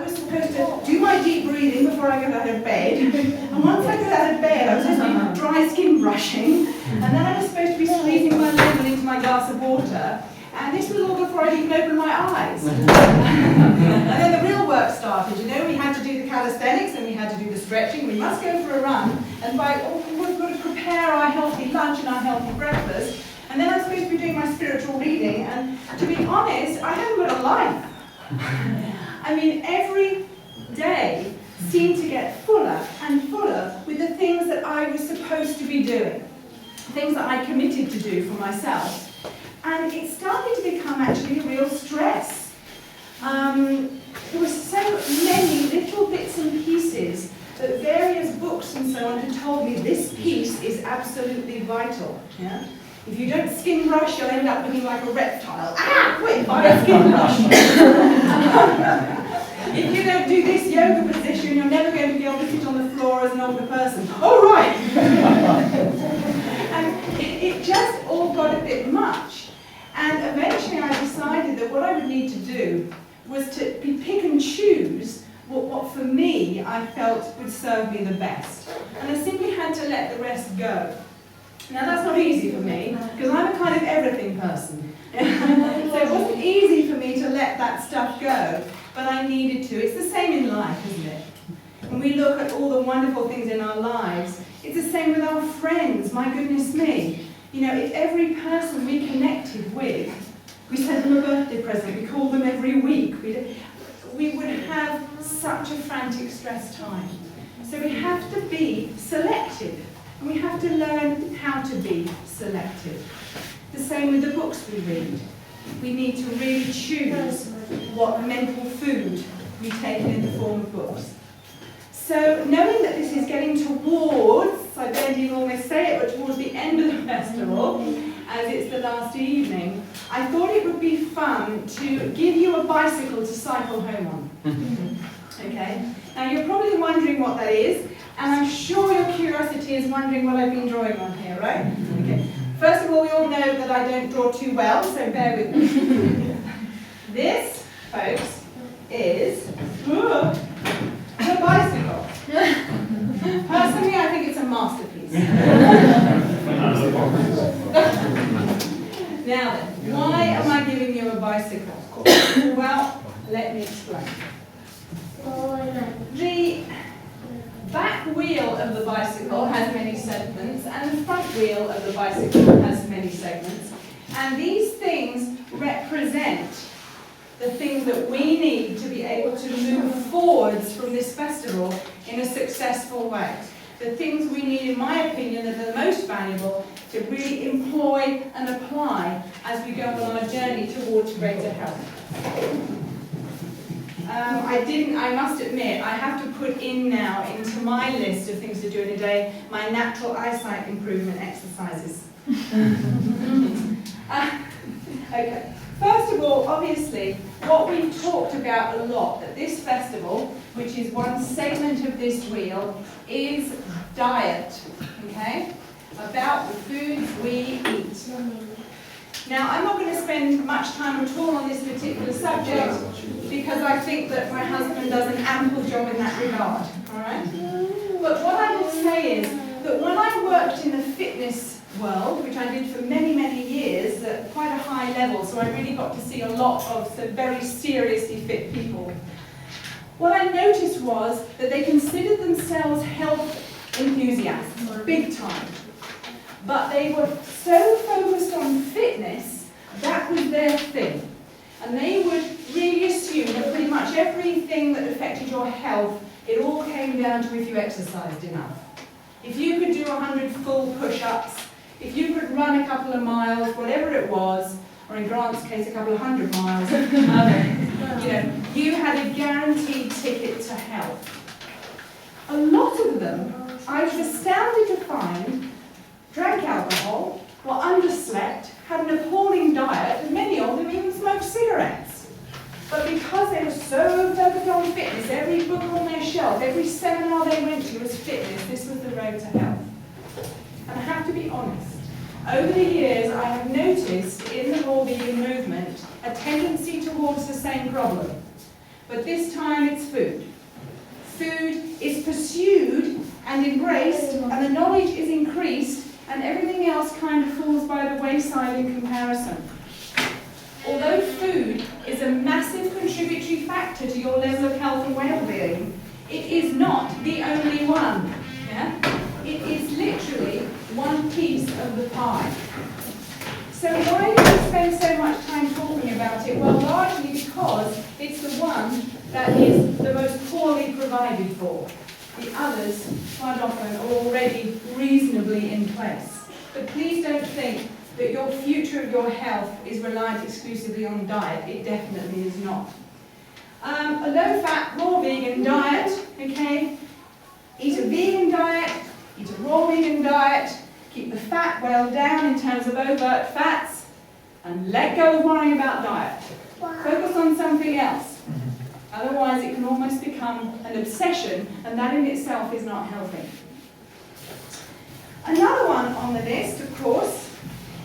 I was supposed to do my deep breathing before I got out of bed. And once I got out of bed, I was supposed to be dry skin brushing. And then I was supposed to be squeezing my lemon into my glass of water. And this was all before I'd even opened my eyes. And then the real work started. You know, we had to do the calisthenics and we had to do the stretching. We must go for a run. And we've got to prepare our healthy lunch and our healthy breakfast. And then I'm supposed to be doing my spiritual reading. And to be honest, I haven't got a life. I mean, every day seemed to get fuller and fuller with the things that I was supposed to be doing. Things that I committed to do for myself. And it started to become actually a real stress. There were so many little bits and pieces that various books and so on had told me this piece is absolutely vital. Yeah? If you don't skin brush, you'll end up looking like a reptile. Ah, quick, buy a skin brush. If you don't do this yoga position, you're never going to be able to sit on the floor as an older person. Oh, right. And it just all got a bit much. And eventually I decided that what I would need to do was to pick and choose what for me I felt would serve me the best. And I simply had to let the rest go. Now that's not easy for me, because I'm a kind of everything person. So it wasn't easy for me to let that stuff go, but I needed to. It's the same in life, isn't it? When we look at all the wonderful things in our lives, it's the same with our friends, my goodness me. You know, if every person we connected with, we sent them a birthday present, we called them every week, we would have such a frantic, stressed time. So we have to be selective, and we have to learn how to be selective. The same with the books we read. We need to really choose what mental food we take in the form of books. So knowing that this is getting towards, I don't even almost say it, but towards the end of the festival, as it's the last evening, I thought it would be fun to give you a bicycle to cycle home on. Okay? Now you're probably wondering what that is, and I'm sure your curiosity is wondering what I've been drawing on here, right? Okay. First of all, we all know that I don't draw too well, so bear with me. This, folks, is a bicycle. Personally, I think it's a masterpiece. Now then, why am I giving you a bicycle? Well, let me explain. The back wheel of the bicycle has many segments, and the front wheel of the bicycle has many segments. And these things represent the things that we need to be able to move forwards from this festival in a successful way. The things we need, in my opinion, that are the most valuable to really employ and apply as we go on our journey towards greater health. I must admit, I have to put in now into my list of things to do in a day, my natural eyesight improvement exercises. Okay. First of all, obviously, what we've talked about a lot at this festival, which is one segment of this wheel, is diet, okay? About the foods we eat. Now, I'm not going to spend much time at all on this particular subject because I think that my husband does an ample job in that regard, all right? But what I will say is that when I worked in the fitness world, which I did for many, many years at quite a high level, so I really got to see a lot of some very seriously fit people. What I noticed was that they considered themselves health enthusiasts, big time. But they were so focused on fitness, that was their thing. And they would really assume that pretty much everything that affected your health, it all came down to if you exercised enough. If you could do 100 full push-ups, if you could run a couple of miles, whatever it was, or in Grant's case, a couple of 100 miles, you had a guaranteed ticket to health. A lot of them, I was astounded to find, drank alcohol, were underslept, had an appalling diet, and many of them even smoked cigarettes. But because they were so focused on fitness, every book on their shelf, every seminar they went to was fitness, this was the road to health. And I have to be honest, over the years I have noticed in the raw vegan movement a tendency towards the same problem. but this time it's food. Food is pursued and embraced, and the knowledge is increased, and everything else kind of falls by the wayside in comparison. Although food is a massive contributory factor to your level of health and well-being, it is not the only one. Yeah? It is literally one piece of the pie. So why do we spend so much time talking about it? Well, largely because it's the one that is the most poorly provided for. The others, quite often, are already reasonably in place. But please don't think that your future of your health is reliant exclusively on diet. It definitely is not. A low-fat, raw vegan diet, okay? Eat a vegan diet, eat a raw vegan diet, keep the fat well down in terms of overt fats, and let go of worrying about diet. Focus on something else. Otherwise it can almost become an obsession, and that in itself is not healthy. Another one on the list, of course,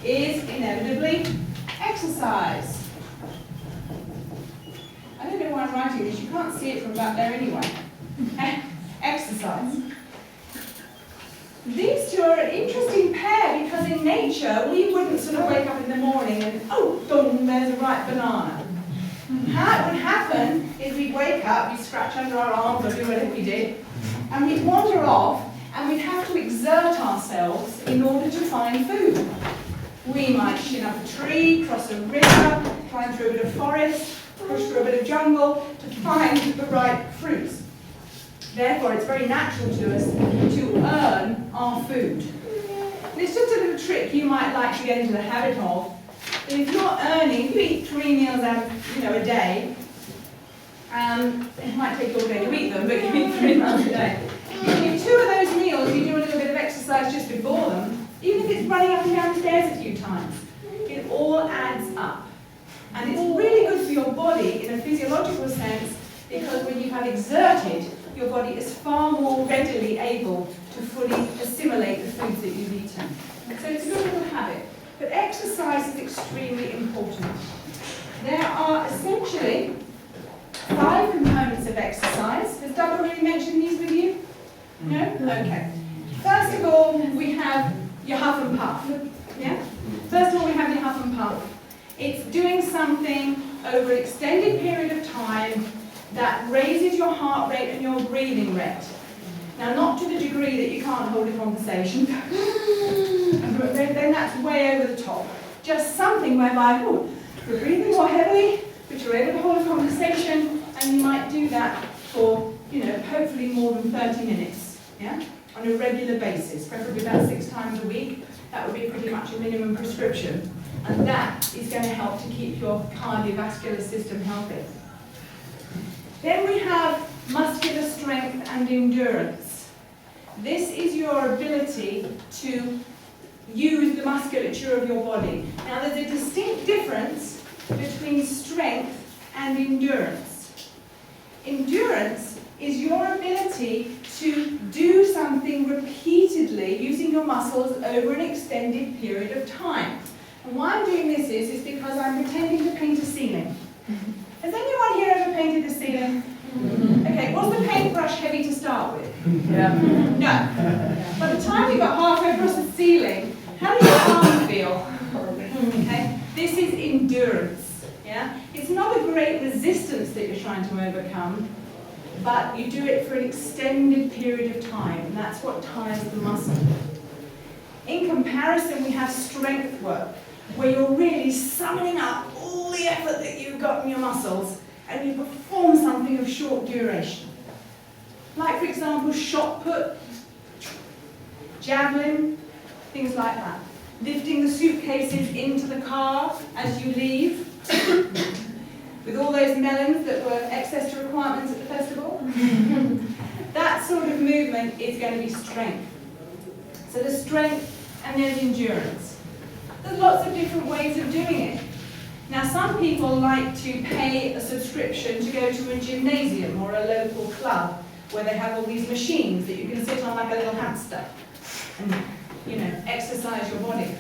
is inevitably exercise. I don't know why I'm writing this, you can't see it from back there anyway. Exercise. These two are an interesting pair because in nature we wouldn't sort of wake up in the morning and, oh, boom, there's a ripe banana. How it would happen is we'd wake up, we'd scratch under our arms or do whatever we did, and we'd wander off and we'd have to exert ourselves in order to find food. We might shin up a tree, cross a river, climb through a bit of forest, push through a bit of jungle to find the right fruits. Therefore, it's very natural to us to earn our food. And it's just a little trick you might like to get into the habit of. That if you're earning, if you eat 3 meals out of, a day, it might take you all day to eat them, but you eat 3 meals a day. If 2 of those meals you do a little bit of exercise just before them, even if it's running up and down the stairs a few times, it all adds up. And it's really good for your body in a physiological sense because when you have exerted, your body is far more readily able to fully assimilate the foods that you've eaten. So it's a good little habit. But exercise is extremely important. There are essentially 5 components of exercise. Has Doug already mentioned these with you? No? Okay. First of all, we have your huff and puff. Yeah? First of all, we have your huff and puff. It's doing something over an extended period of time that raises your heart rate and your breathing rate. Now, not to the degree that you can't hold a conversation, then that's way over the top. Just something whereby you're breathing more heavily, but you're able to hold a conversation, and you might do that for, hopefully more than 30 minutes, yeah? On a regular basis, preferably about 6 times a week. That would be pretty much a minimum prescription. And that is going to help to keep your cardiovascular system healthy. Then we have muscular strength and endurance. This is your ability to use the musculature of your body. Now there's a distinct difference between strength and endurance. Endurance is your ability to do something repeatedly using your muscles over an extended period of time. And why I'm doing this is because I'm pretending to paint a ceiling. Has anyone here ever painted a ceiling? Okay, was the paintbrush heavy to start with? Yeah. No. By the time you got halfway across the ceiling, how does your arm feel? Okay, this is endurance. Yeah, it's not a great resistance that you're trying to overcome, but you do it for an extended period of time, and that's what tires the muscle. In comparison, we have strength work, where you're really summoning up all the effort that you've got in your muscles, and you perform something of short duration. Like, for example, shot put, javelin, things like that. Lifting the suitcases into the car as you leave, with all those melons that were excess to requirements at the festival. That sort of movement is going to be strength. So there's strength and there's endurance. There's lots of different ways of doing it. Now, some people like to pay a subscription to go to a gymnasium or a local club where they have all these machines that you can sit on like a little hamster and, exercise your body.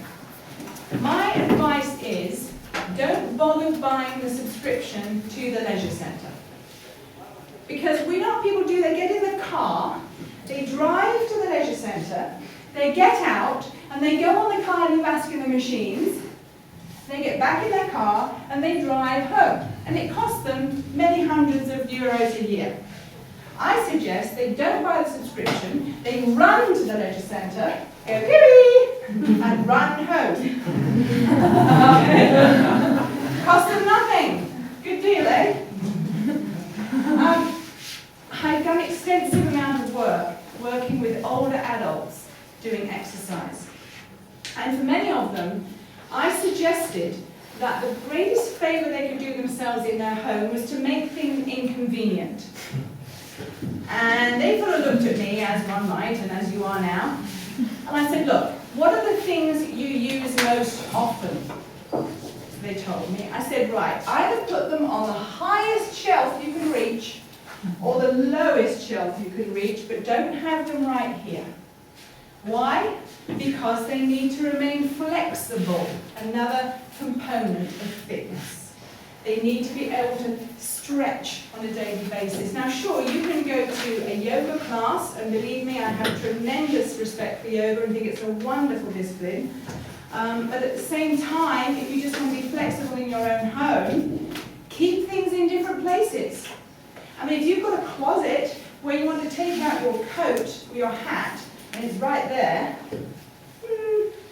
My advice is, don't bother buying the subscription to the leisure centre. Because we know what people do, they get in the car, they drive to the leisure centre, they get out, and they go on the cardiovascular machines, they get back in their car, and they drive home. And it costs them many hundreds of euros a year. I suggest they don't buy the subscription, they run to the leisure centre, go pee and run home. Cost them nothing. Good deal, eh? I've done extensive amount of work working with older adults doing exercise. And for many of them, I suggested that the greatest favour they could do themselves in their home was to make things inconvenient. And they sort of looked at me, as one might, and as you are now, and I said, look, what are the things you use most often? They told me. I said, right, either put them on the highest shelf you can reach, or the lowest shelf you can reach, but don't have them right here. Why? Because they need to remain flexible, another component of fitness. They need to be able to stretch on a daily basis. Now sure, you can go to a yoga class, and believe me, I have tremendous respect for yoga and think it's a wonderful discipline. But at the same time, if you just want to be flexible in your own home, keep things in different places. I mean, if you've got a closet where you want to take out your coat or your hat, and it's right there,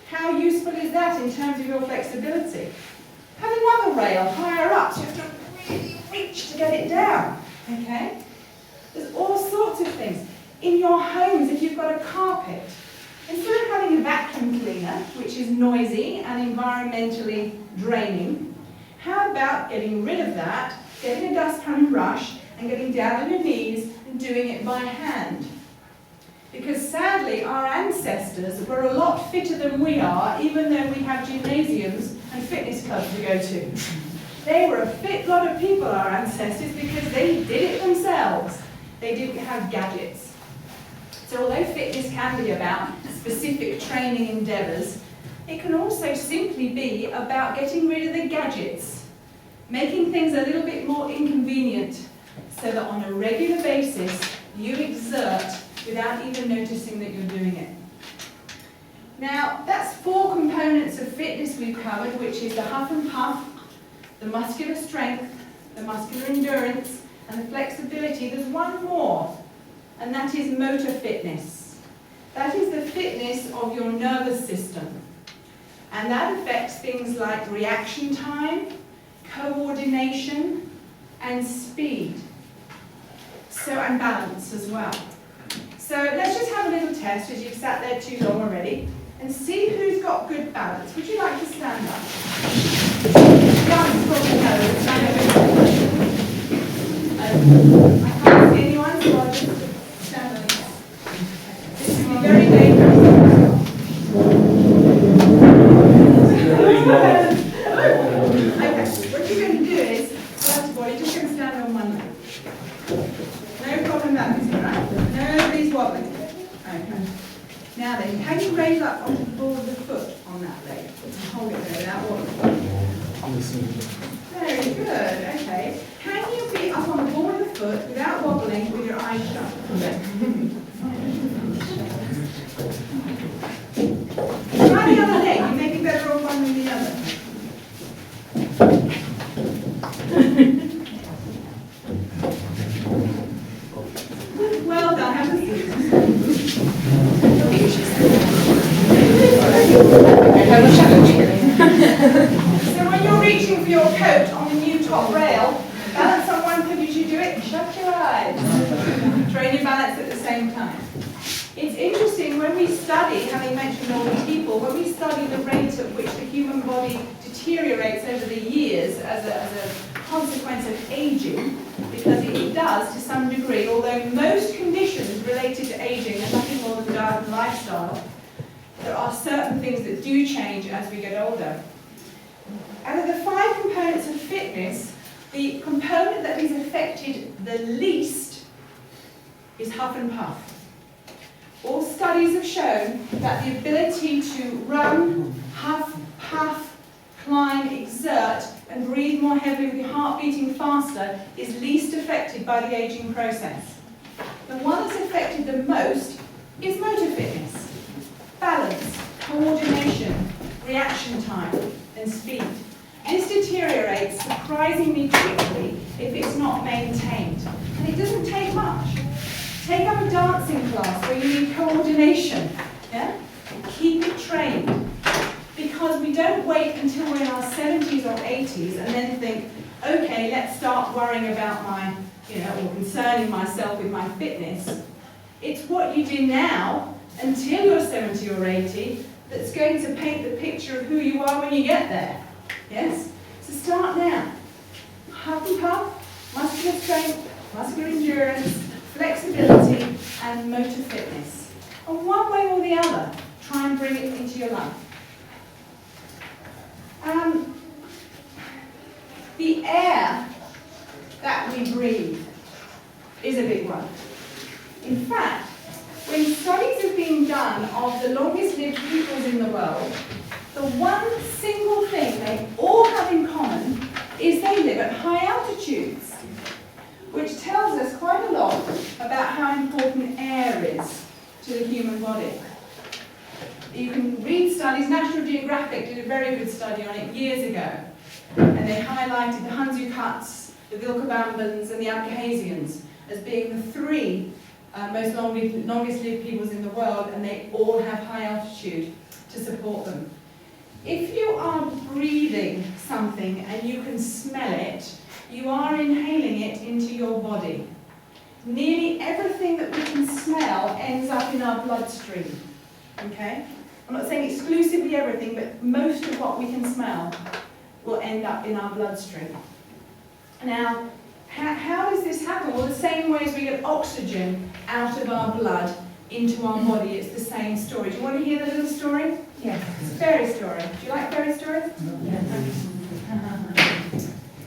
how useful is that in terms of your flexibility? Have another rail higher up, so you have to really reach to get it down, okay? There's all sorts of things. In your homes, if you've got a carpet, instead of having a vacuum cleaner, which is noisy and environmentally draining, how about getting rid of that, getting a dustpan brush, and getting down on your knees and doing it by hand? Because sadly, our ancestors were a lot fitter than we are, even though we have gymnasiums and fitness clubs to go to. They were a fit lot of people, our ancestors, because they did it themselves. They didn't have gadgets. So although fitness can be about specific training endeavours, it can also simply be about getting rid of the gadgets, making things a little bit more inconvenient, so that on a regular basis you exert without even noticing that you're doing it. Now, that's 4 components of fitness we've covered, which is the huff and puff, the muscular strength, the muscular endurance, and the flexibility. There's one more, and that is motor fitness. That is the fitness of your nervous system. And that affects things like reaction time, coordination, and speed. And balance as well. So let's just have a little test, as you've sat there too long already, and see who's got good balance. Would you like to stand up? Stand over. I can't see anyone, so I'll just stand on it. This can be very dangerous. Okay, what you're going to do is, first of all, you're just going to stand on one leg. No problem that is, right? Nobody's wobbling. Okay. Now then, can you raise up onto the ball of the foot on that leg? And hold it there without wobbling. Very good, okay. Can you be up on the ball of the foot without wobbling with your eyes shut? Try the other leg, you may be better off one than the other. Well done, have a seat. So when you're reaching for your coat on the new top rail, balance on one foot as you do it, shut your eyes. Train your balance at the same time. It's interesting, when we study, having mentioned older people, when we study the rate at which the human body deteriorates over the years as a consequence of aging, because it does to some degree, although most conditions related to aging are nothing more than diet and lifestyle, there are certain things that do change as we get older. Out of the 5 components of fitness, the component that is affected the least is huff and puff. All studies have shown that the ability to run, huff, puff, climb, exert and breathe more heavily with your heart beating faster is least affected by the aging process. The one that's affected the most is motor fitness, balance, coordination, reaction time, and speed. This deteriorates surprisingly quickly if it's not maintained. And it doesn't take much. Take up a dancing class where you need coordination. Yeah? Keep it trained. Because we don't wait until we're in our 70s or 80s and then think, okay, let's start worrying about my, or concerning myself with my fitness. It's what you do now until you're 70 or 80 that's going to paint the picture of who you are when you get there. Yes? So start now. Huff and puff, muscular strength, muscular endurance, flexibility, and motor fitness. And one way or the other, try and bring it into your life. The air that we breathe is a big one. In fact, when studies have been done of the longest lived peoples in the world, the one single thing they all have in common is they live at high altitudes, which tells us quite a lot about how important air is to the human body. You can read studies. National Geographic did a very good study on it years ago, and they highlighted the Hunzu Kuts, the Vilcabambans, and the Abkhazians as being the three longest lived peoples in the world, and they all have high altitude to support them. If you are breathing something and you can smell it, you are inhaling it into your body. Nearly everything that we can smell ends up in our bloodstream. Okay? I'm not saying exclusively everything, but most of what we can smell will end up in our bloodstream. Now, how does this happen? Well, the same way as we get oxygen out of our blood into our body, it's the same story. Do you want to hear the little story? Yes. It's a fairy story. Do you like fairy stories? Yes.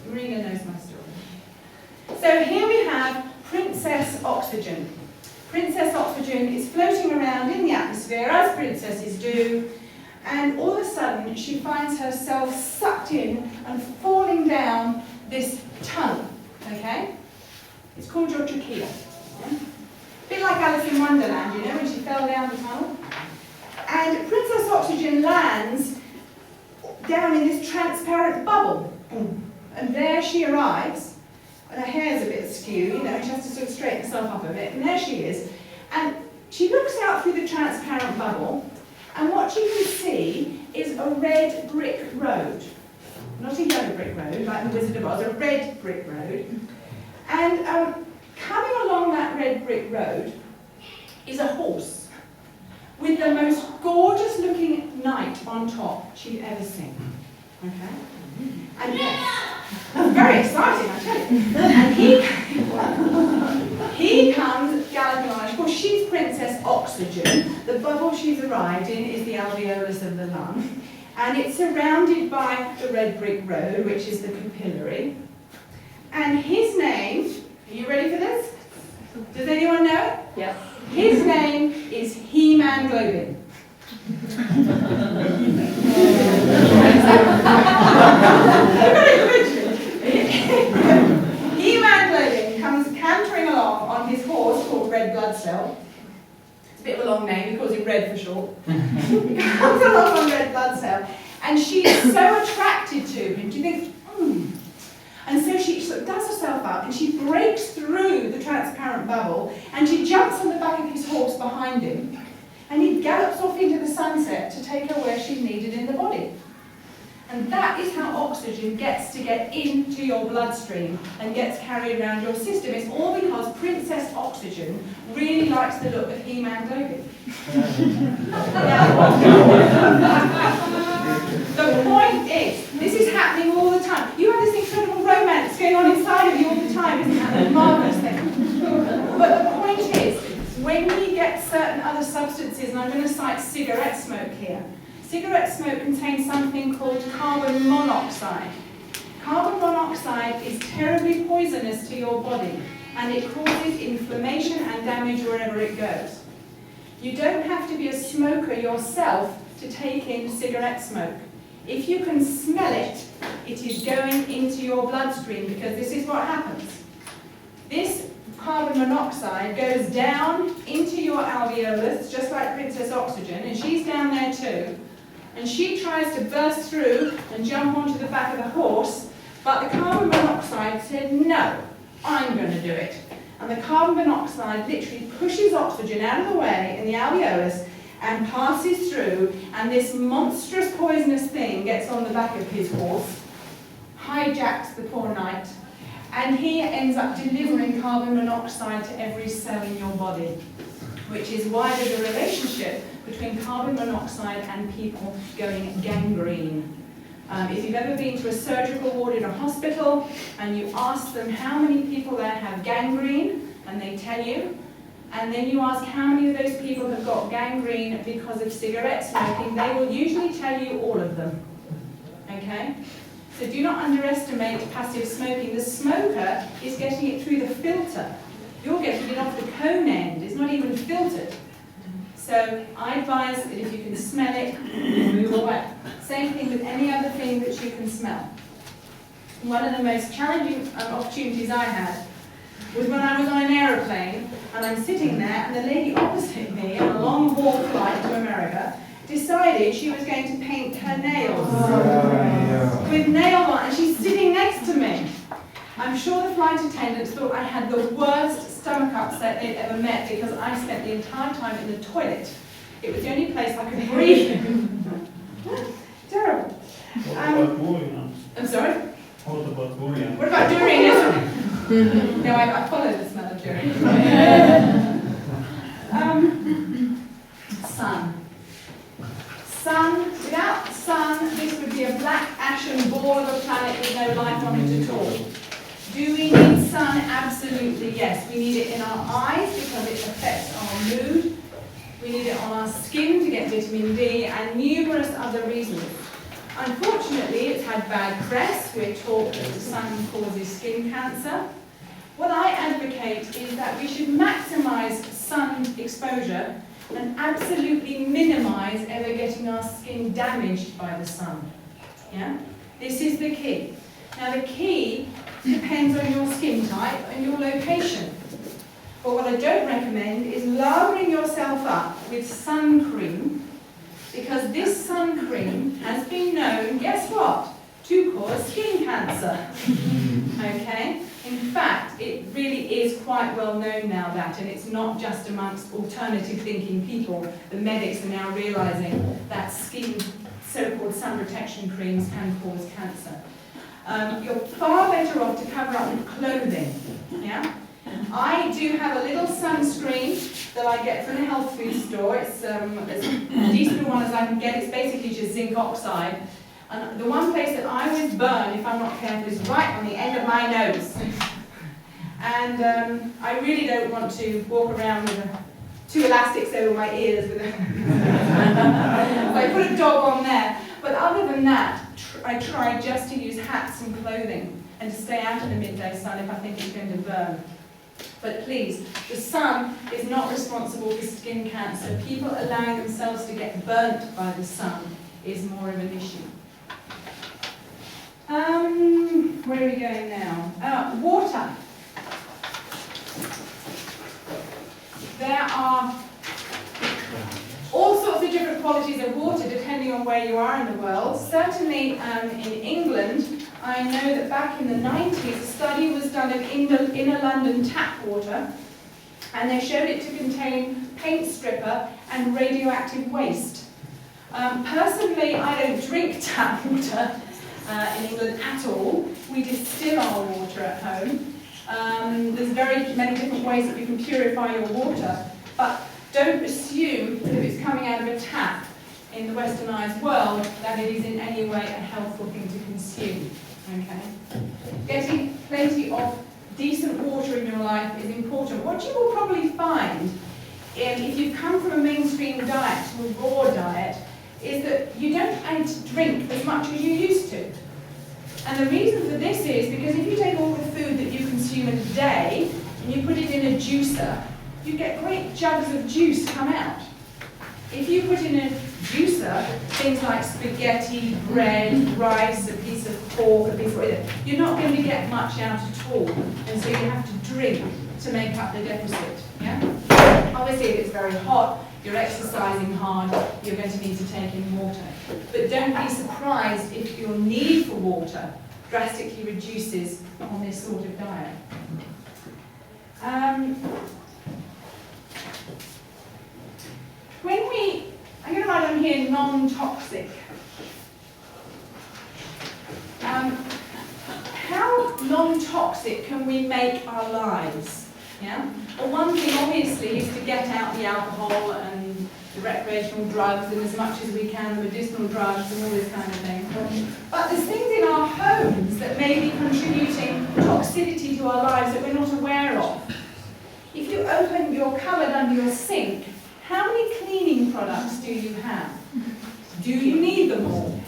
Marina knows my story. So here we have Princess Oxygen. Princess Oxygen is floating around in the atmosphere, as princesses do, and all of a sudden she finds herself sucked in and falling down this tunnel, okay? It's called your trachea. Yeah? A bit like Alice in Wonderland, when she fell down the tunnel. And Princess Oxygen lands down in this transparent bubble. And there she arrives. And her hair's a bit askew, she has to sort of straighten herself up a bit. And there she is. And she looks out through the transparent bubble, and what she can see is a red brick road. Not a yellow brick road, like the Wizard of Oz, a red brick road. And coming along that red brick road is a horse with the most gorgeous looking knight on top she'd ever seen. Okay? And yes, very exciting, I tell you. And he comes galloping on. Of course, she's Princess Oxygen. The bubble she's arrived in is the alveolus of the lung. And it's surrounded by the red brick road, which is the capillary. And his name, are you ready for this? Does anyone know it? Yes. His name is He-Man Globin. He-Man Globin comes cantering along on his horse called Red Blood Cell. It's a bit of a long name, he calls him Red for short. He comes along on Red Blood Cell, and she's so attracted to him. Do you think, And so she sort of does herself up, and she breaks through the transparent bubble, and she jumps on the back of his horse behind him, and he gallops off into the sunset to take her where she's needed in the body. And that is how oxygen gets to get into your bloodstream and gets carried around your system. It's all because Princess Oxygen really likes the look of He-Man Globin. The point is, this is happening all the time. You have this incredible romance going on inside of you all the time, isn't that a marvellous thing? But the point is, when we get certain other substances, and I'm going to cite cigarette smoke here, cigarette smoke contains something called carbon monoxide. Carbon monoxide is terribly poisonous to your body, and it causes inflammation and damage wherever it goes. You don't have to be a smoker yourself to take in cigarette smoke. If you can smell it, it is going into your bloodstream, because this is what happens. This carbon monoxide goes down into your alveolus, just like Princess Oxygen, and she's down there too. And she tries to burst through and jump onto the back of the horse, but the carbon monoxide said, no, I'm going to do it. And the carbon monoxide literally pushes oxygen out of the way in the alveolus and passes through, and this monstrous poisonous thing gets on the back of his horse, hijacks the poor knight, and he ends up delivering carbon monoxide to every cell in your body, which is why there's a relationship between carbon monoxide and people going gangrene. If you've ever been to a surgical ward in a hospital and you ask them how many people there have gangrene, and they tell you, and then you ask how many of those people have got gangrene because of cigarette smoking, they will usually tell you all of them. Okay? So do not underestimate passive smoking. The smoker is getting it through the filter. You're getting it off the cone end. It's not even filtered. So I advise that if you can smell it, move away. Same thing with any other thing that you can smell. One of the most challenging opportunities I had was when I was on an aeroplane and I'm sitting there and the lady opposite me on a long haul flight to America decided she was going to paint her nails with nail art, and she's sitting next to me. I'm sure the flight attendants thought I had the worst stomach upset they'd ever met, because I spent the entire time in the toilet. It was the only place I could breathe in. Terrible. What about durian? I'm sorry? What about durian? What about durian? No, I follow the smell of durian. Sun. Sun. Without sun, this would be a black ashen ball of a planet with no life on it at all. Do we need sun? Absolutely yes. We need it in our eyes because it affects our mood. We need it on our skin to get vitamin D, and numerous other reasons. Unfortunately, it's had bad press. We're taught that the sun causes skin cancer. What I advocate is that we should maximise sun exposure and absolutely minimise ever getting our skin damaged by the sun. Yeah? This is the key. Now the key depends on your skin type and your location. But what I don't recommend is lathering yourself up with sun cream, because this sun cream has been known, guess what, to cause skin cancer. Okay? In fact, it really is quite well known now that, and it's not just amongst alternative thinking people. The medics are now realising that so-called sun protection creams can cause cancer. You're far better off to cover up with clothing. Yeah? I do have a little sunscreen that I get from the health food store. It's as decent a one as I can get. It's basically just zinc oxide. And the one place that I always burn, if I'm not careful, is right on the end of my nose. And I really don't want to walk around with two elastics over my ears. So I put a dog on there. But other than that, I try just to use hats and clothing and to stay out of the midday sun if I think it's going to burn. But please, the sun is not responsible for skin cancer. People allowing themselves to get burnt by the sun is more of an issue. Where are we going now? Water. There are all sorts of different qualities of water depending on where you are in the world. Certainly in England, I know that back in the 90s, a study was done of inner London tap water, and they showed it to contain paint stripper and radioactive waste. Personally, I don't drink tap water in England at all. We distill our water at home. There's very many different ways that you can purify your water, but don't assume that if it's coming out of a tap in the westernised world that it is in any way a healthful thing to consume. Okay? Getting plenty of decent water in your life is important. What you will probably find, if you've come from a mainstream diet to a raw diet, is that you don't drink as much as you used to. And the reason for this is because if you take all the food that you consume in a day and you put it in a juicer, you get great jugs of juice come out. If you put in a juicer things like spaghetti, bread, rice, a piece of pork, a piece of whatever, you're not going to get much out at all. And so you have to drink to make up the deficit. Yeah? Obviously, if it's very hot, you're exercising hard, you're going to need to take in water. But don't be surprised if your need for water drastically reduces on this sort of diet. I'm going to write on here non-toxic. How non-toxic can we make our lives? Yeah? Well, one thing obviously is to get out the alcohol and the recreational drugs and as much as we can the medicinal drugs and all this kind of thing. But there's things in our homes that may be contributing toxicity to our lives that we're not aware of. If you open your cupboard under your sink, how many cleaning products do you have? Do you need them all?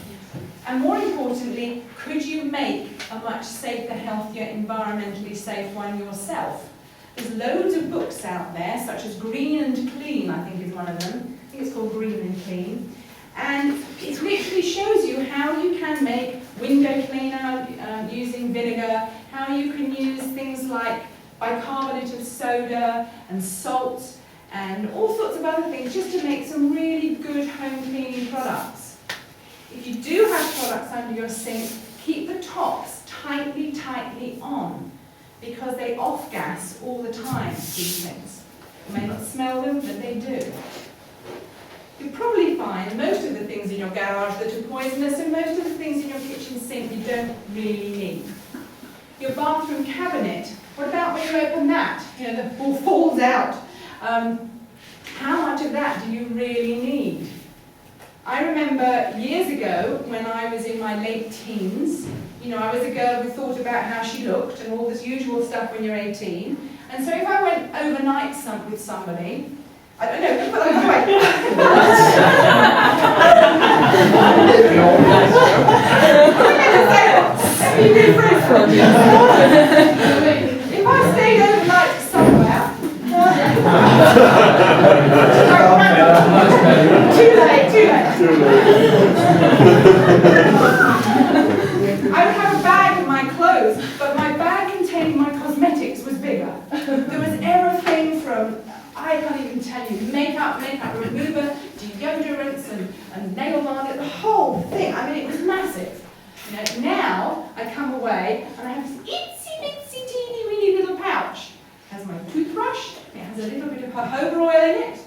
And more importantly, could you make a much safer, healthier, environmentally safe one yourself? There's loads of books out there, such as Green and Clean, I think is one of them. I think it's called Green and Clean. And it literally shows you how you can make window cleaner using vinegar, how you can use things like bicarbonate of soda and salt and all sorts of other things just to make some really good home cleaning products. If you do have products under your sink, keep the tops tightly on, because they off-gas all the time, these things. You may not smell them, but they do. You'll probably find most of the things in your garage that are poisonous, and most of the things in your kitchen sink you don't really need. Your bathroom cabinet, what about when you open that? You know, the all falls out. How much of that do you really need? I remember years ago when I was in my late teens, you know, I was a girl who thought about how she looked and all this usual stuff when you're 18. And so if I went overnight with somebody, I don't know, but I'm quite... If I stayed overnight somewhere... Too late. I would have a bag of my clothes, but my bag containing my cosmetics was bigger. There was everything from, I can't even tell you, makeup remover, deodorants and nail varnish, the whole thing. I mean, it was massive. You know, now I come away and I have this itsy teeny weeny little pouch. It has my toothbrush, it has a little bit of jojoba oil in it,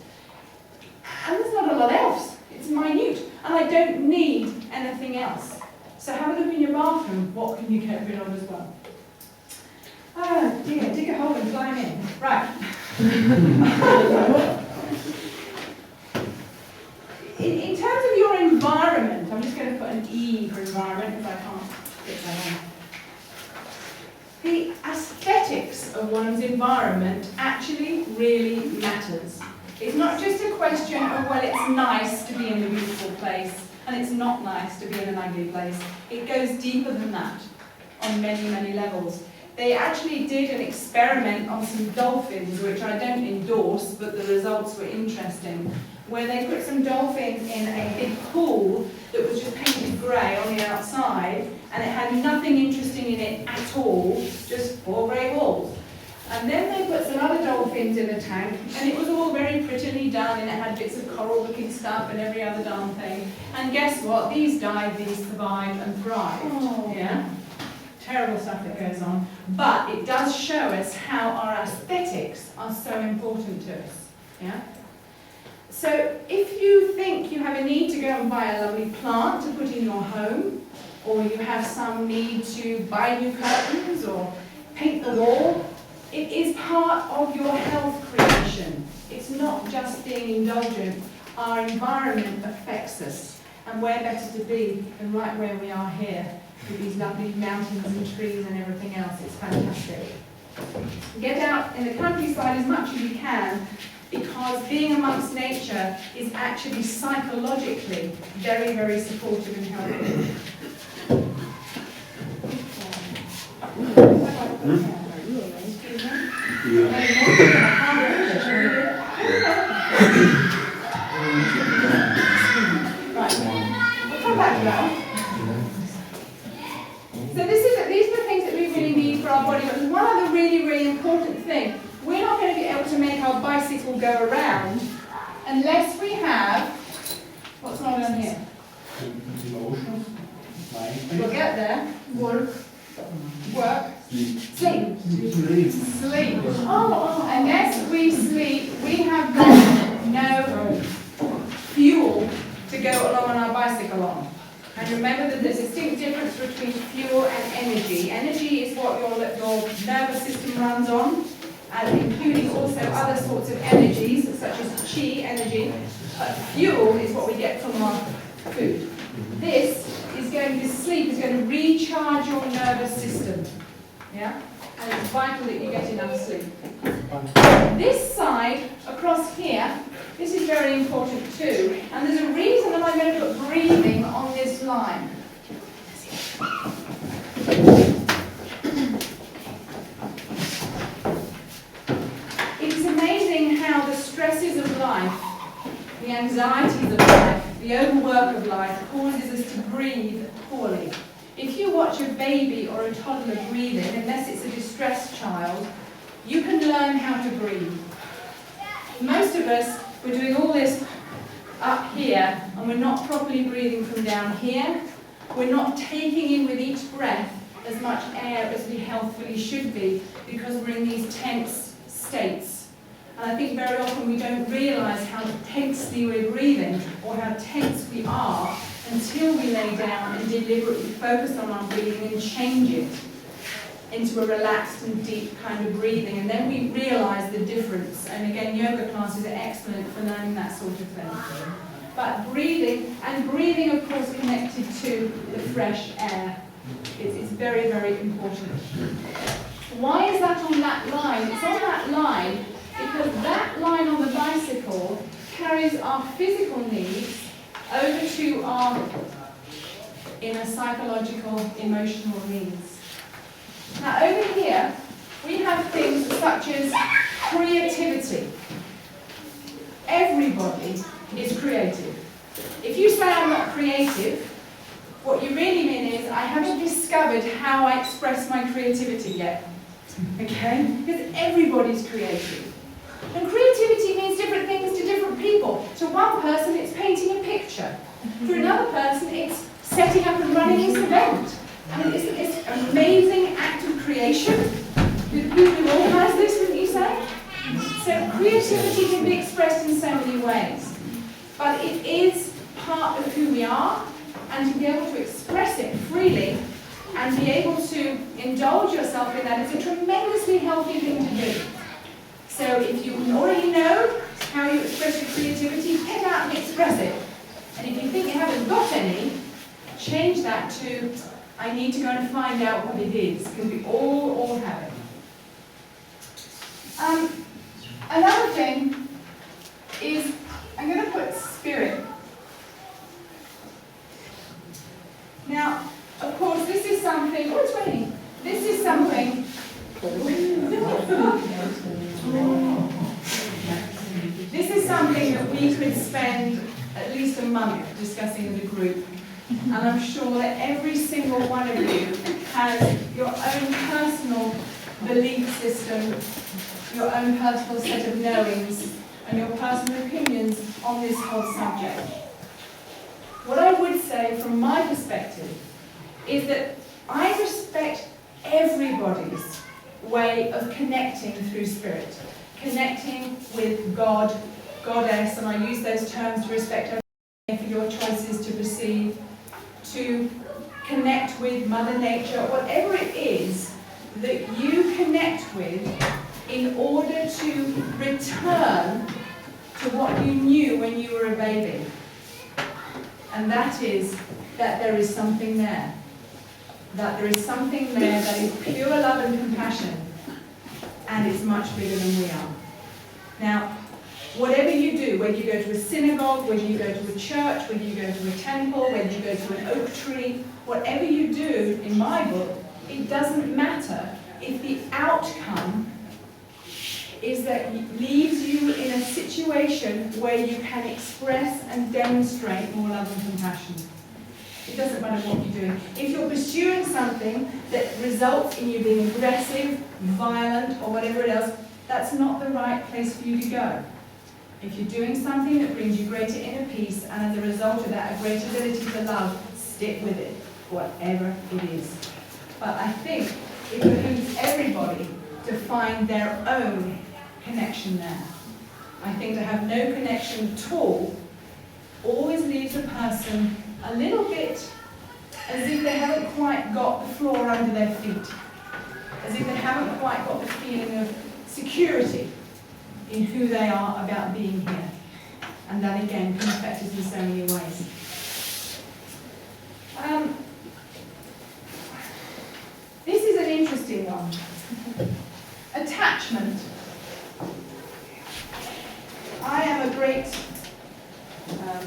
and there's not a lot else. It's minute, and I don't need anything else. So have a look in your bathroom. What can you get rid of as well? Oh dear, dig a hole and climb in. Right. In terms of your environment, I'm just going to put an E for environment because I can't get that on. The aesthetics of one's environment actually really matters. It's not just a question of, well, it's nice to be in a beautiful place, and it's not nice to be in an ugly place. It goes deeper than that on many, many levels. They actually did an experiment on some dolphins, which I don't endorse, but the results were interesting, where they put some dolphins in a big pool that was just painted grey on the outside, and it had nothing interesting in it at all, just 4 grey walls. And then they put some other dolphins in the tank, and it was all very prettily done, and it had bits of coral-looking stuff and every other darn thing. And guess what? These died, these survived and thrived. Oh. Yeah? Terrible stuff that goes on. But it does show us how our aesthetics are so important to us. Yeah? So if you think you have a need to go and buy a lovely plant to put in your home, or you have some need to buy new curtains or paint the wall, it is part of your health creation. It's not just being indulgent. Our environment affects us, and where better to be than right where we are here, with these lovely mountains and trees and everything else. It's fantastic. Get out in the countryside as much as you can, because being amongst nature is actually psychologically very, very supportive and helpful. will go around unless we have, what's going on here? Emotions, We'll mind. get there. Work, sleep. Sleep. Unless we sleep, we have got no fuel to go along on our bicycle on. And remember that there's a distinct difference between fuel and energy. Energy is what your nervous system runs on, including also other sorts of energies, such as chi energy. But fuel is what we get from our food. This sleep is going to recharge your nervous system. Yeah? And it's vital that you get enough sleep. This side, across here, this is very important too. And there's a reason that I'm going to put breathing on this line. It is amazing how the stresses of life, the anxieties of life, the overwork of life causes us to breathe poorly. If you watch a baby or a toddler breathing, unless it's a distressed child, you can learn how to breathe. Most of us, we're doing all this up here, and we're not properly breathing from down here. We're not taking in with each breath as much air as we healthfully should be, because we're in these tense states. And I think very often we don't realise how tensely we're breathing, or how tense we are, until we lay down and deliberately focus on our breathing and change it into a relaxed and deep kind of breathing. And then we realise the difference. And again, yoga classes are excellent for learning that sort of thing. But breathing, and breathing of course connected to the fresh air, is very, very important. Why is that on that line? It's on that line because that line on the bicycle carries our physical needs over to our inner psychological, emotional needs. Now over here, we have things such as creativity. Everybody is creative. If you say I'm not creative, what you really mean is I haven't discovered how I express my creativity yet. Okay? Because everybody's creative. And creativity means different things to different people. To one person, it's painting a picture. For another person, it's setting up and running this event. I mean, isn't this an amazing act of creation? Do the people who organise this, wouldn't you say? So creativity can be expressed in so many ways. But it is part of who we are, and to be able to express it freely and be able to indulge yourself in that is a tremendously healthy thing to do. So if you already know how you express your creativity, get out and express it. And if you think you haven't got any, change that to, I need to go and find out what it is, because we all have it. Another thing is, I'm going to put spirit. Now, of course, this is something, oh, it's raining. This is something, this is something that we could spend at least a month discussing as a group. And I'm sure that every single one of you has your own personal belief system, your own personal set of knowings, and your personal opinions on this whole subject. What I would say from my perspective is that I respect everybody's way of connecting through spirit, connecting with God, Goddess, and I use those terms to respect everything for your choices to perceive, to connect with Mother Nature, whatever it is that you connect with in order to return to what you knew when you were a baby. And that is that there is something there. That there is something there that is pure love and compassion, and it's much bigger than we are. Now, whatever you do, whether you go to a synagogue, whether you go to a church, whether you go to a temple, whether you go to an oak tree, whatever you do, in my book, it doesn't matter if the outcome is that it leaves you in a situation where you can express and demonstrate more love and compassion. It doesn't matter what you're doing. If you're pursuing something that results in you being aggressive, violent, or whatever else, that's not the right place for you to go. If you're doing something that brings you greater inner peace, and as a result of that, a greater ability to love, stick with it, whatever it is. But I think it behooves everybody to find their own connection there. I think to have no connection at all always leaves a person a little bit as if they haven't quite got the floor under their feet, as if they haven't quite got the feeling of security in who they are about being here. And that again can affect us in so many ways. This is an interesting one. Attachment. I am a great, how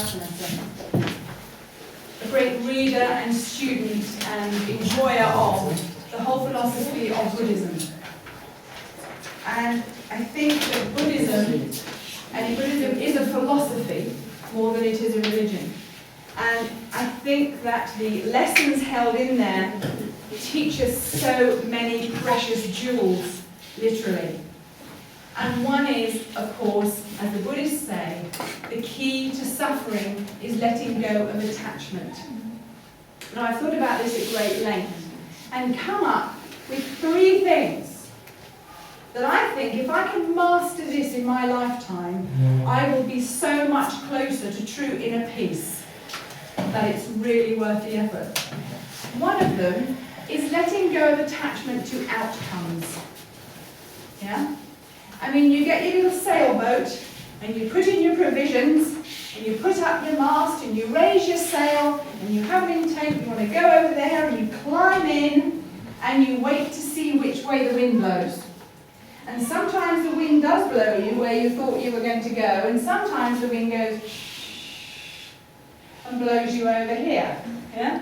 can I say, a great reader and student and enjoyer of the whole philosophy of Buddhism. And I think that Buddhism is a philosophy more than it is a religion. And I think that the lessons held in there teach us so many precious jewels, literally. And one is, of course, as the Buddhists say, the key to suffering is letting go of attachment. Now, I've thought about this at great length and come up with 3 things that I think if I can master this in my lifetime, I will be so much closer to true inner peace that it's really worth the effort. One of them is letting go of attachment to outcomes. Yeah? I mean, you get your little sailboat and you put in your provisions and you put up your mast and you raise your sail and you have an intent, you want to go over there and you climb in and you wait to see which way the wind blows. And sometimes the wind does blow you where you thought you were going to go, and sometimes the wind goes and blows you over here. Yeah?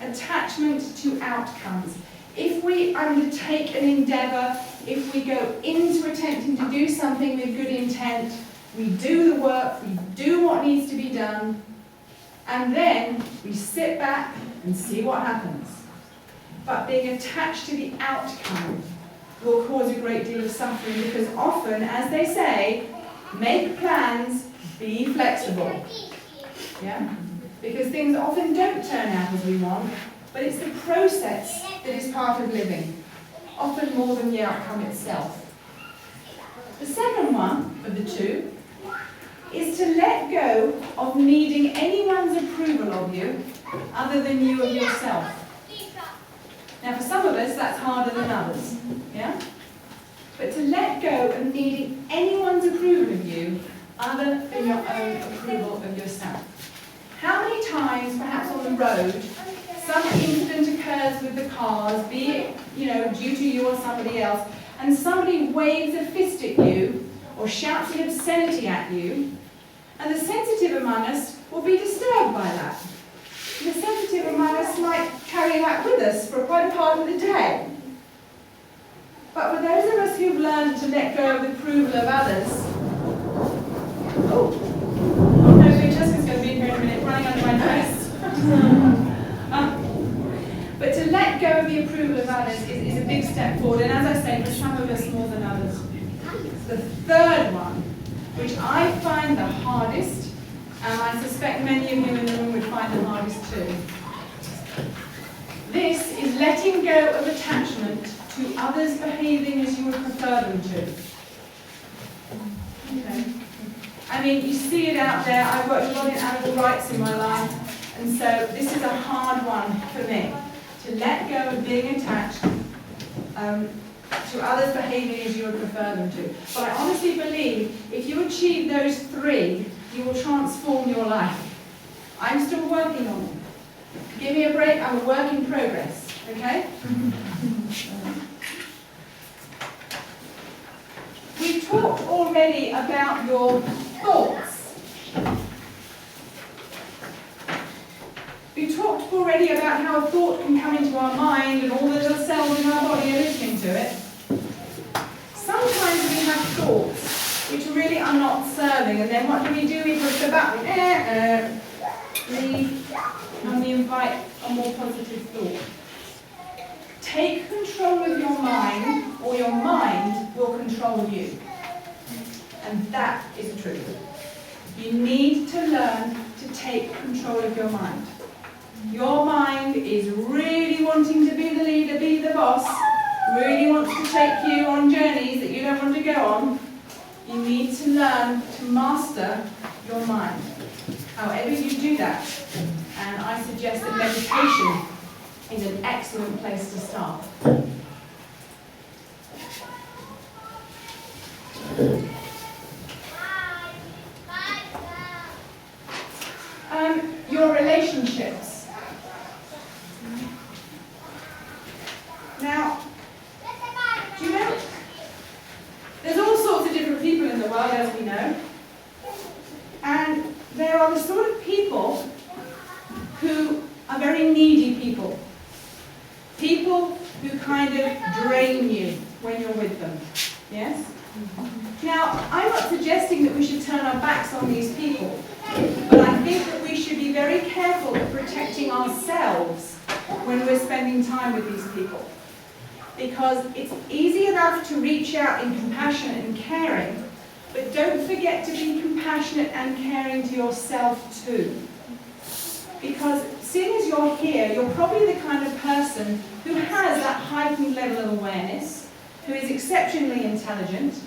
Attachment to outcomes. If we undertake an endeavour, if we go into attempting to do something with good intent, we do the work, we do what needs to be done, and then we sit back and see what happens. But being attached to the outcome will cause a great deal of suffering, because often, as they say, make plans, be flexible. Yeah? Because things often don't turn out as we want, but it's the process that is part of living, often more than the outcome itself. The second one of the 2 is to let go of needing anyone's approval of you other than you of yourself. Now, for some of us, that's harder than others. Yeah? But to let go of needing anyone's approval of you other than your own approval of yourself. How many times, perhaps on the road, some incident occurs with the cars, be it, due to you or somebody else, and somebody waves a fist at you or shouts an obscenity at you, and the sensitive among us will be disturbed by that. The sensitive among us might carry that with us for quite a part of the day. But for those of us who've learned to let go of the approval of others, oh no, Francesca's going to be in here in a minute, running under my dress. But to let go of the approval of others is a big step forward, and as I say, for some of us more than others. The third one, which I find the hardest, and I suspect many of you in the room would find the hardest too. This is letting go of attachment to others behaving as you would prefer them to. Okay. I mean, you see it out there. I've worked a lot in animal rights in my life, and so this is a hard one for me, to let go of being attached to others behaving as you would prefer them to. But I honestly believe if you achieve those 3, you will transform your life. I'm still working on it. Give me a break, I'm a work in progress, okay? We've talked already about your thoughts. We talked already about how a thought can come into our mind and all the little cells in our body are listening to it. Sometimes we have thoughts which really are not serving, and then what do? We push the button, leave, and we invite a more positive thought. take control of your mind, or your mind will control you. And that is the truth. You need to learn to take control of your mind. Your mind is really wanting to be the leader, be the boss, really wants to take you on journeys that you don't want to go on. You need to learn to master your mind. However you do that, and I suggest that meditation is an excellent place to start. Your relationships. Now, do you know, there's all sorts of different people in the world, as we know, and there are the sort of people who are very needy people. People who kind of drain you when you're with them. Yes? Now, I'm not suggesting that we should turn our backs on these people, but I think that we should be very careful of protecting ourselves when we're spending time with these people. Because it's easy enough to reach out in compassion and caring, but don't forget to be compassionate and caring to yourself too. Because seeing as you're here, you're probably the kind of person who has that heightened level of awareness, who is exceptionally intelligent,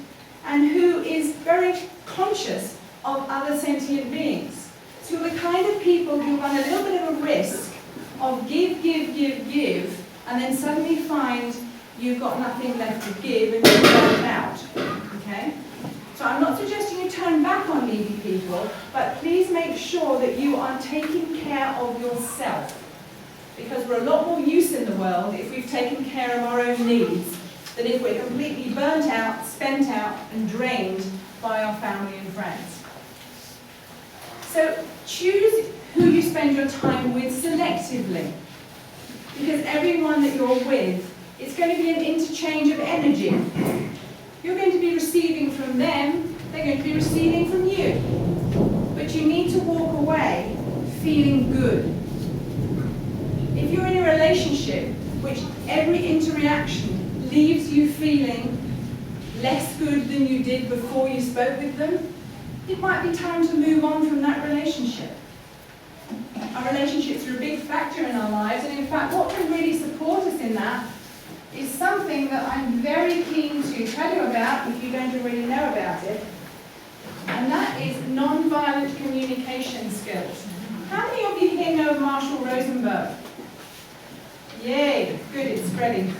and who is very conscious of other sentient beings. So you're the kind of people who run a little bit of a risk of give, and then suddenly find you've got nothing left to give and you're burned out. Okay? So I'm not suggesting you turn back on needy people, but please make sure that you are taking care of yourself. Because we're a lot more use in the world if we've taken care of our own needs than if we're completely burnt out, spent out, and drained by our family and friends. So choose who you spend your time with selectively. Because everyone that you're with, it's going to be an interchange of energy. You're going to be receiving from them, they're going to be receiving from you. But you need to walk away feeling good. If you're in a relationship which every interaction leaves you feeling less good than you did before you spoke with them, it might be time to move on from that relationship. Our relationships are a big factor in our lives, and in fact what can really support us in that is something that I'm very keen to tell you about if you don't already know about it, and that is non-violent communication skills. How many of you here know of Marshall Rosenberg? Yay, good, it's spreading.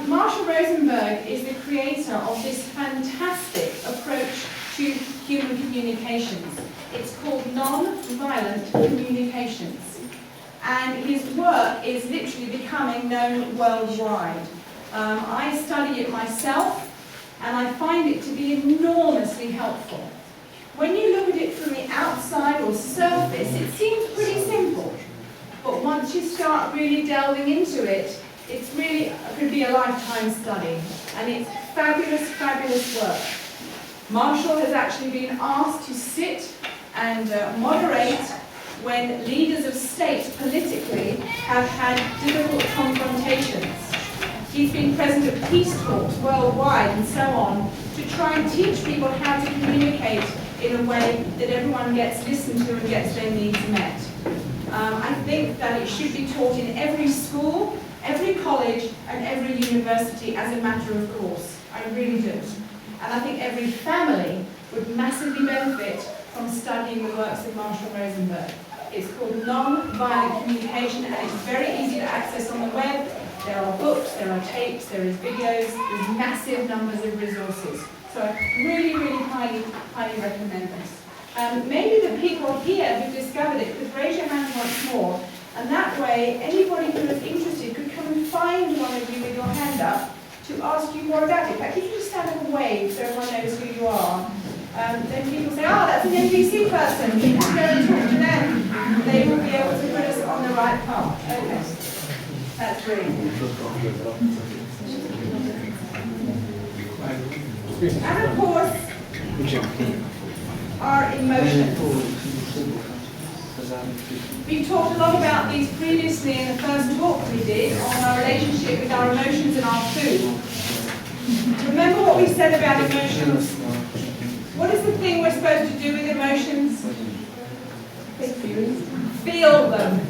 Marshall Rosenberg is the creator of this fantastic approach to human communications. It's called non-violent communications. And his work is literally becoming known worldwide. I study it myself, and I find it to be enormously helpful. When you look at it from the outside or surface, it seems pretty simple. But once you start really delving into it, it's really could be a lifetime study. And it's fabulous, fabulous work. Marshall has actually been asked to sit and moderate when leaders of state politically have had difficult confrontations. He's been present at peace talks worldwide and so on to try and teach people how to communicate in a way that everyone gets listened to and gets their needs met. I think that it should be taught in every school, every college and every university as a matter of course. I really do. And I think every family would massively benefit from studying the works of Marshall Rosenberg. It's called Non-Violent Communication, and it's very easy to access on the web. There are books, there are tapes, there is videos, there's massive numbers of resources. So I really, really highly recommend this. Maybe the people here who discovered it could raise your hand once more, and that way anybody who is interested could come and find one of you with your hand up to ask you more about it. In fact, if you just stand up and wave so everyone knows who you are, then people say, oh, that's an NVC person, we can go and talk to them. They will be able to put us on the right path. Okay, that's brilliant. And of course, our emotions. We've talked a lot about these previously in the first talk we did on our relationship with our emotions and our food. Remember what we said about emotions? What is the thing we're supposed to do with emotions? Feel them.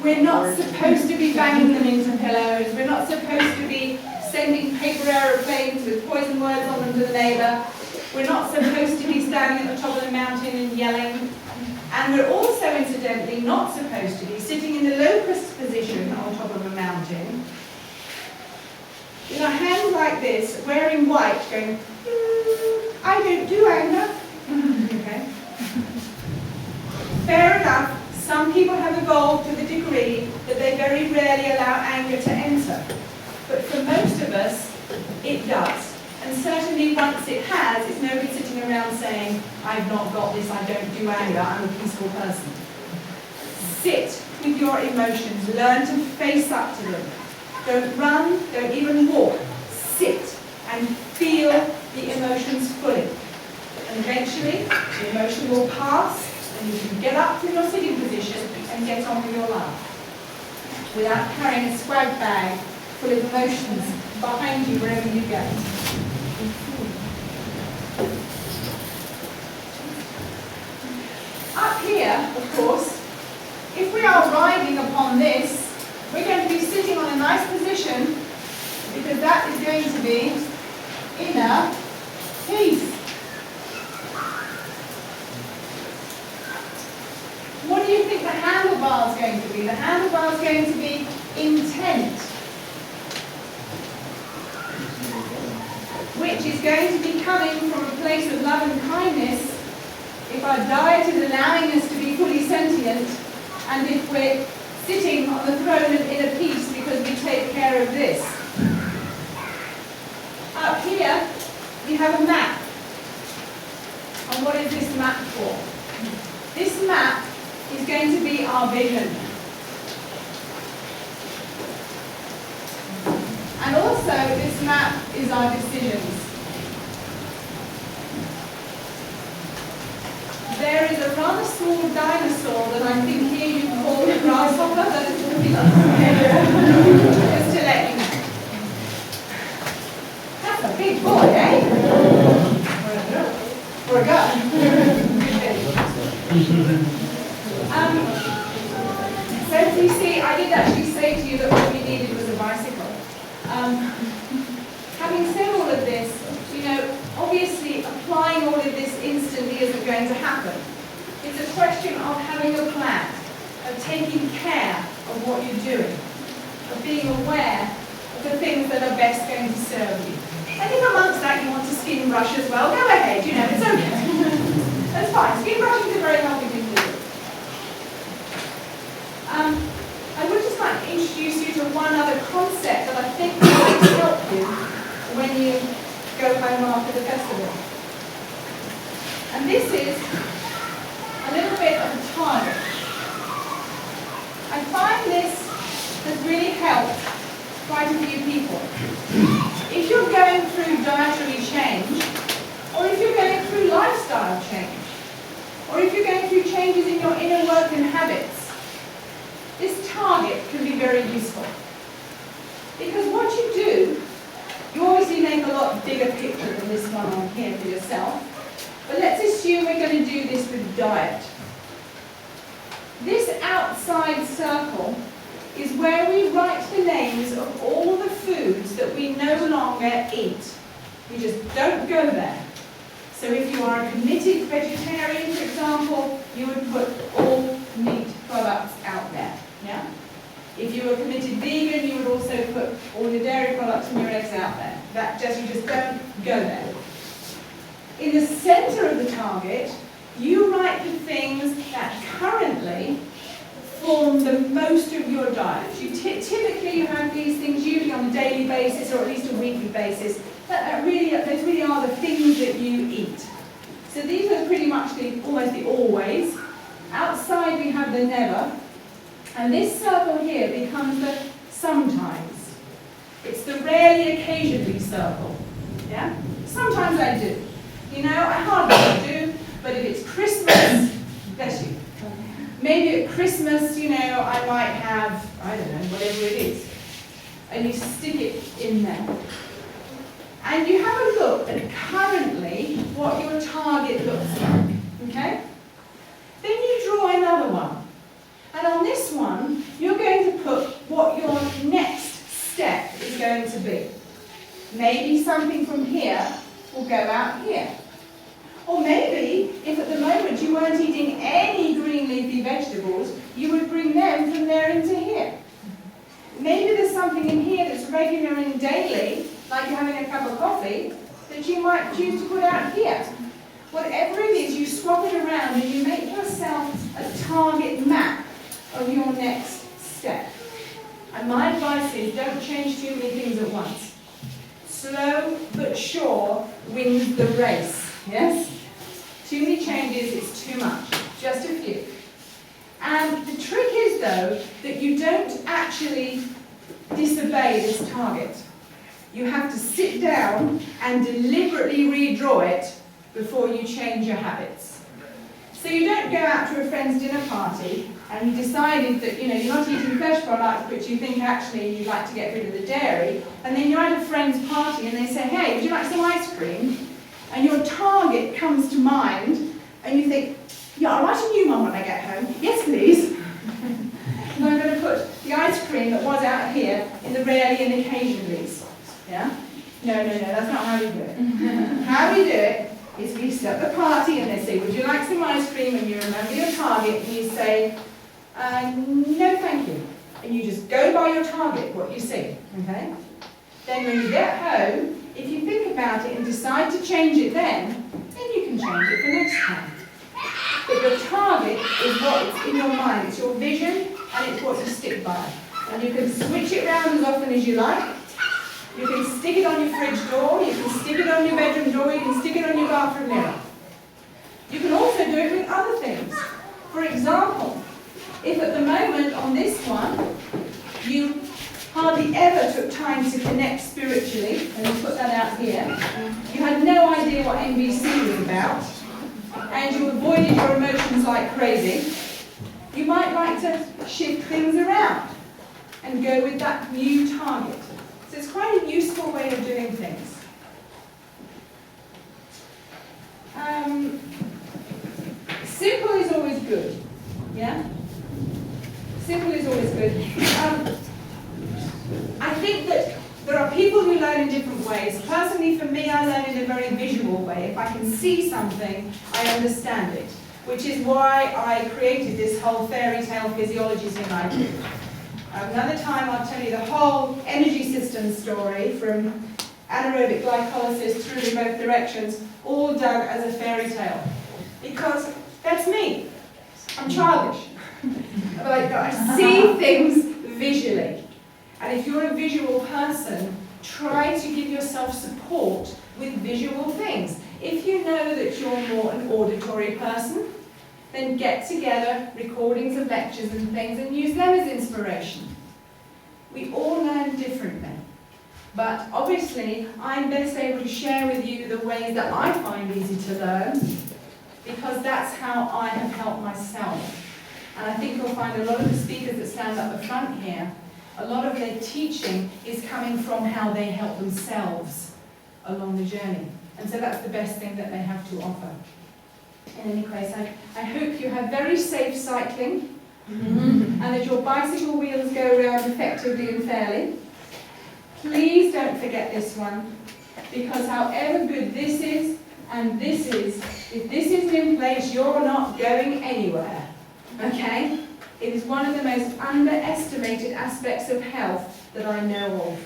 We're not supposed to be banging them into pillows. We're not supposed to be sending paper aeroplanes with poison words on them to the neighbour. We're not supposed to be standing at the top of the mountain and yelling. And we're also, incidentally, not supposed to be sitting in the locust position on top of a mountain, with our hands like this, wearing white, going, I don't do anger. Okay. Fair enough, some people have evolved to the degree that they very rarely allow anger to enter. But for most of us, it does. And certainly once it has, it's nobody sitting around saying, I've not got this, I don't do anger, I'm a peaceful person. Sit with your emotions, learn to face up to them. Don't run, don't even walk. Sit and feel the emotions fully. And eventually, the emotion will pass, and you can get up from your sitting position and get on with your life. Without carrying a swag bag full of emotions behind you wherever you go. Up here, of course, if we are riding upon this, we're going to be sitting on a nice position because that is going to be inner peace. What do you think the handlebar is going to be? The handlebar is going to be intent, which is going to be coming from a place of love and kindness. If our diet is allowing us to be fully sentient, and if we're sitting on the throne of inner peace because we take care of this. Up here, we have a map. And what is this map for? This map is going to be our vision. And also, this map is our decisions. There is a rather small dinosaur that I think here you call the grasshopper that is walking up here. Just to let you know. That's a big boy, eh? Or a girl. So you see, I did actually say to you that what we needed was a bicycle. Having said all of this, you know, obviously applying all of this instantly isn't going to happen. It's a question of having a plan, of taking care of what you're doing, of being aware of the things that are best going to serve you. And if amongst that you want to skin brush as well, go ahead, you know, it's okay. That's fine. Skin brushing is a very healthy thing to do. I would just like to introduce you to one other concept that I think might help you when you go home after the festival. And this is a little bit of a target. I find this has really helped quite a few people. If you're going through dietary change, or if you're going through lifestyle change, or if you're going through changes in your inner work and habits, this target can be very useful. Because what you do, you obviously make a lot bigger picture than this one on here for yourself. But let's assume we're going to do this with diet. This outside circle is where we write the names of all the foods that we no longer eat. We just don't go there. So if you are a committed vegetarian, for example, you would put all meat products out there. Yeah? If you were a committed vegan, you would also put all your dairy products and your eggs out there. You just don't go there. In the center of the target, you write the things that currently form the most of your diet. Typically you have these things usually on a daily basis or at least a weekly basis. Those really are the things that you eat. So these are pretty much almost the always. Outside we have the never. And this circle here becomes the sometimes. It's the rarely, occasionally circle. Yeah? Sometimes I do. You know, I hardly do, but if it's Christmas, bless you. Christmas, you know, I might have, I don't know, whatever it is. And you stick it in there. And you have a look at currently what your target looks like, okay? Then you draw another one. And on this one, you're going to put what your next step is going to be. Maybe something from here will go out here. Or maybe, if at the moment you weren't eating any green leafy vegetables, you would bring them from there into here. Maybe there's something in here that's regular and daily, like you're having a cup of coffee, that you might choose to put out here. Whatever it is, you swap it around and you make yourself a target map of your next step. And my advice is don't change too many things at once. Slow but sure wins the race, yes? Too many changes, it's too much. Just a few. And the trick is, though, that you don't actually disobey this target. You have to sit down and deliberately redraw it before you change your habits. So you don't go out to a friend's dinner party and you decided that, you know, you're not eating flesh products, but you think actually you'd like to get rid of the dairy, and then you're at a friend's party and they say, hey, would you like some ice cream? And your target comes to mind, and you think, yeah, I'll write a new one when I get home. Yes, please. And I'm going to put the ice cream that was out here in the rarely and occasionallys. Yeah? No, that's not how we do it. How we do it is we set the party and they say, would you like some ice cream? And you remember your target and you say, no, thank you. And you just go by your target, what you see. Okay? Then when you get home, if you think about it and decide to change it then you can change it for next time. But your target is what's in your mind. It's your vision and it's what you stick by. And you can switch it around as often as you like. You can stick it on your fridge door, you can stick it on your bedroom door, you can stick it on your bathroom mirror. You can also do it with other things. For example, if at the moment on this one, you hardly ever took time to connect spiritually, and you put that out here, you had no idea what NBC was about, and you avoided your emotions like crazy, you might like to shift things around and go with that new target. So it's quite a useful way of doing things. Simple is always good. Yeah? Simple is always good. I think that there are people who learn in different ways. Personally, for me, I learn in a very visual way. If I can see something, I understand it. Which is why I created this whole fairy tale physiology thing I do. Another time I'll tell you the whole energy system story from anaerobic glycolysis through in both directions, all done as a fairy tale. Because that's me. I'm childish. But I see things visually. And if you're a visual person, try to give yourself support with visual things. If you know that you're more an auditory person, then get together recordings of lectures and things and use them as inspiration. We all learn differently. But obviously, I'm best able to share with you the ways that I find easy to learn, because that's how I have helped myself. And I think you'll find a lot of the speakers that stand up the front here, a lot of their teaching is coming from how they help themselves along the journey. And so that's the best thing that they have to offer. In any case, I hope you have very safe cycling, and that your bicycle wheels go around effectively and fairly. Please don't forget this one, because however good this is, and this is, if this isn't in place, you're not going anywhere. Okay? It is one of the most underestimated aspects of health that I know of.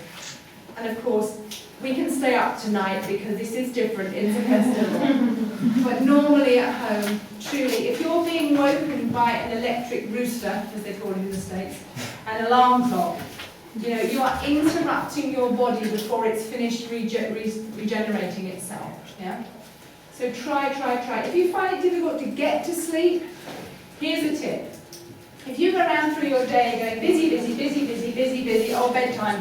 And of course, we can stay up tonight because this is different, it's a festival. But normally at home, truly, if you're being woken by an electric rooster, as they call it in the States, an alarm clock, you know, you are interrupting your body before it's finished regenerating itself. Yeah? So try. If you find it difficult to get to sleep, here's a tip. If you go around through your day going busy, oh, bedtime,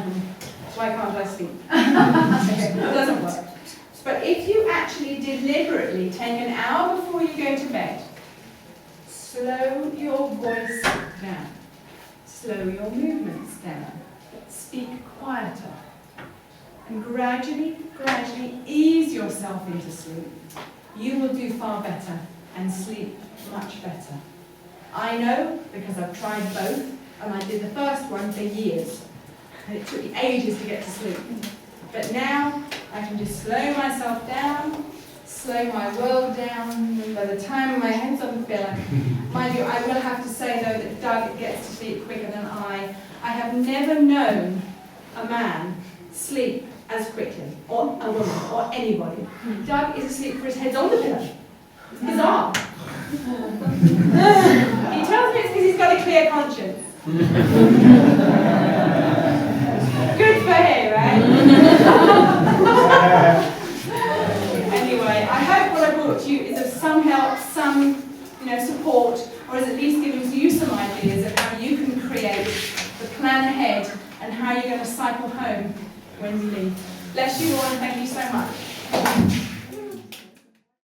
why can't I sleep? Okay, it doesn't work. But if you actually deliberately take an hour before you go to bed, Slow your voice down. Slow your movements down. Speak quieter. And gradually ease yourself into sleep. You will do far better and sleep much better. I know because I've tried both, and I did the first one for years. And it took me ages to get to sleep. But now I can just slow myself down, slow my world down, and by the time my head's on the pillow, mind you, I will have to say though that Doug gets to sleep quicker than I. I have never known a man sleep as quickly, or a woman, or anybody. Doug is asleep for his head's on the pillow. It's bizarre. He tells me it's because he's got a clear conscience. Good for him, right? Anyway, I hope what I brought to you is of some help, some support, or is at least giving you some ideas of how you can create the plan ahead and how you're going to cycle home when you leave. Bless you all and thank you so much.